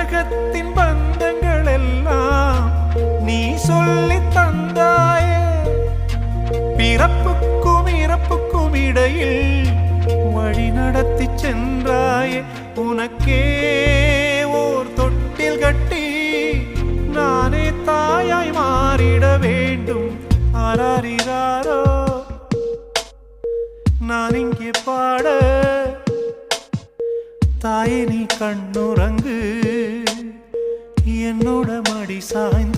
உலகத்தின் பந்தங்கள் எல்லாம் நீ சொல்லி தந்தாயே. பிறப்புக்கும் இறப்புக்கும் இடையில் வழி நடத்தி சென்றாயே. உனக்கே ஓர் தொட்டில் கட்டி நானே தாயாய் மாறிட வேண்டும். ஆராரிராரோ நான் இங்கே பாட, தாயே நீ கண்ணுறங்கு, என்னோட மடி சாய்ந்து